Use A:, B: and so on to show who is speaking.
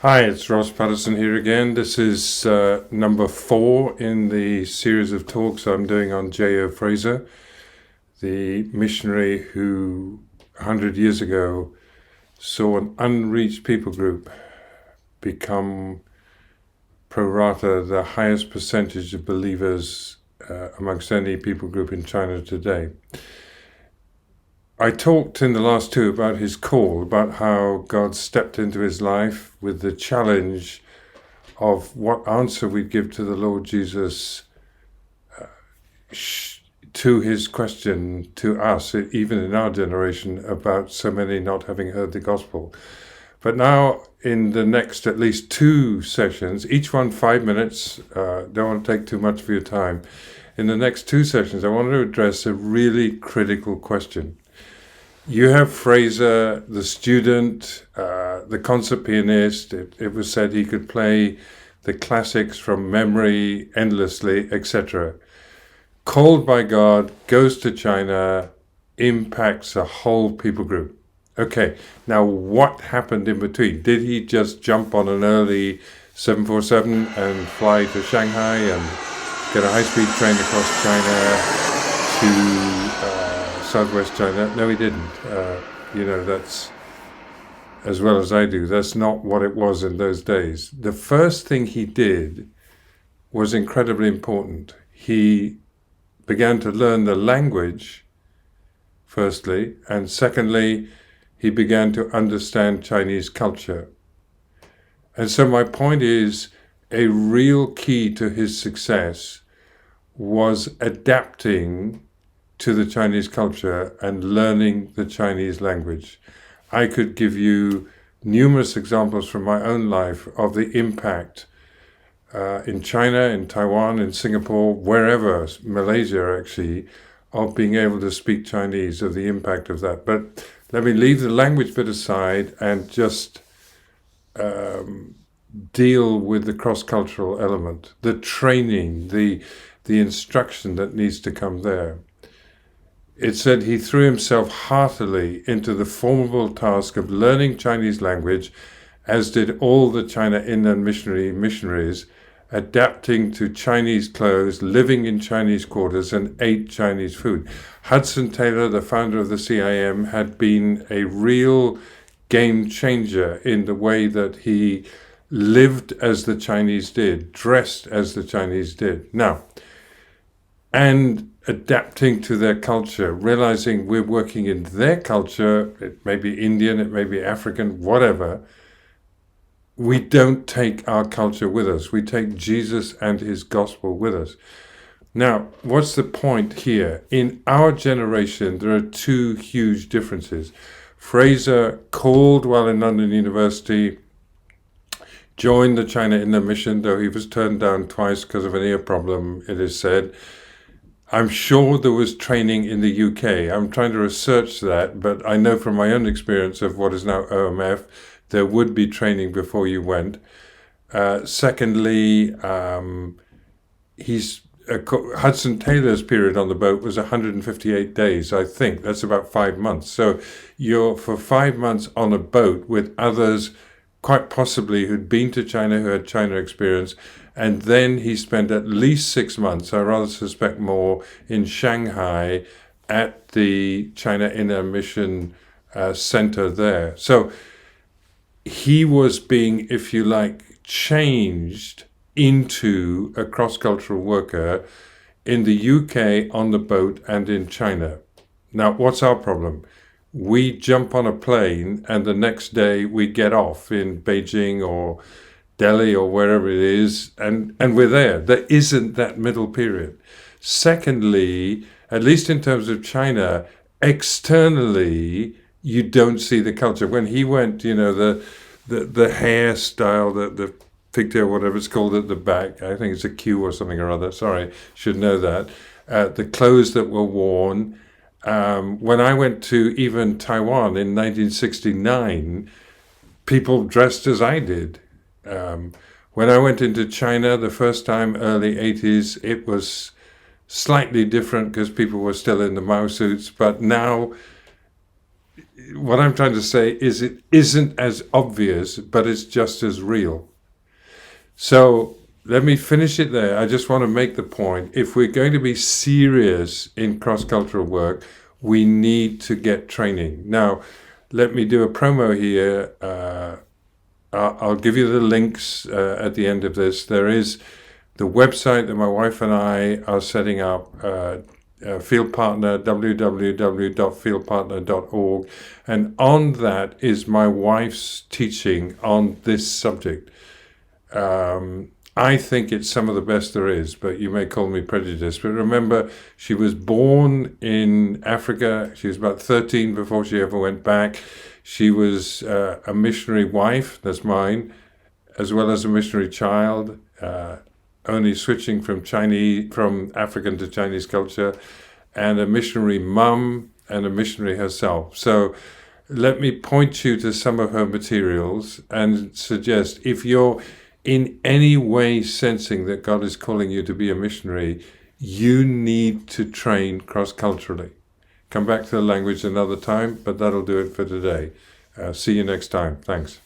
A: Hi, it's Ross Patterson here again. This is number 4 in the series of talks I'm doing on J.O. Fraser, the missionary who 100 years ago saw an unreached people group become pro rata the highest percentage of believers amongst any people group in China today. I talked in the last two about his call, about how God stepped into his life with the challenge of what answer we'd give to the Lord Jesus to his question to us, even in our generation, about so many not having heard the gospel. But now, in the next at least 2 sessions, each one 5 minutes, don't want to take too much of your time. In the next 2 sessions, I want to address a really critical question. You have Fraser, the student, the concert pianist. It was said he could play the classics from memory endlessly, etc. Called by God, goes to China, impacts a whole people group. Okay, now what happened in between? Did he just jump on an early 747 and fly to Shanghai and get a high-speed train across China to southwest China? No, he didn't. That's, as well as I do, that's not what it was in those days. The first thing he did was incredibly important. He began to learn the language, firstly, and secondly, he began to understand Chinese culture. And so my point is, a real key to his success was adapting to the Chinese culture and learning the Chinese language. I could give you numerous examples from my own life of the impact in China, in Taiwan, in Singapore, wherever, Malaysia actually, of being able to speak Chinese, of the impact of that. But let me leave the language bit aside and just deal with the cross-cultural element, the training, the instruction that needs to come there. It said he threw himself heartily into the formidable task of learning Chinese language, as did all the China Inland missionaries, adapting to Chinese clothes, living in Chinese quarters, and ate Chinese food. Hudson Taylor, the founder of the CIM, had been a real game changer in the way that he lived as the Chinese did, dressed as the Chinese did. Now, and adapting to their culture, realizing we're working in their culture. It may be Indian, it may be African, whatever. We don't take our culture with us. We take Jesus and his gospel with us. Now, what's the point here? In our generation, there are 2 huge differences. Fraser, called while in London University, joined the China Inland Mission, though he was turned down twice because of an ear problem, it is said. I'm sure there was training in the UK. I'm trying to research that, but I know from my own experience of what is now OMF, there would be training before you went. Secondly, Hudson Taylor's period on the boat was 158 days, I think. That's about 5 months. So you're for 5 months on a boat with others, quite possibly who'd been to China, who had China experience. And then he spent at least 6 months, I rather suspect more, in Shanghai at the China Inland Mission Center there. So he was being, if you like, changed into a cross-cultural worker in the UK on the boat and in China. Now, what's our problem? We jump on a plane and the next day we get off in Beijing or Delhi or wherever it is, and we're there. There isn't that middle period. Secondly, at least in terms of China, externally, you don't see the culture. When he went, the hairstyle, the pigtail, whatever it's called at the back, I think it's a Q or something or other. Sorry, should know that. The clothes that were worn. When I went to even Taiwan in 1969, people dressed as I did. When I went into China the first time, early 80s, it was slightly different because people were still in the Mao suits. But now what I'm trying to say is it isn't as obvious, but it's just as real. So let me finish it there. I just want to make the point. If we're going to be serious in cross-cultural work, we need to get training. Now, let me do a promo here. I'll give you the links at the end of this. There is the website that my wife and I are setting up, Field Partner, www.fieldpartner.org. And on that is my wife's teaching on this subject. I think it's some of the best there is, but you may call me prejudiced. But remember, she was born in Africa. She was about 13 before she ever went back. She was a missionary wife, that's mine, as well as a missionary child, only switching from African to Chinese culture, and a missionary mum and a missionary herself. So let me point you to some of her materials and suggest, if you're in any way sensing that God is calling you to be a missionary, you need to train cross-culturally. Come back to the language another time, but that'll do it for today. See you next time. Thanks.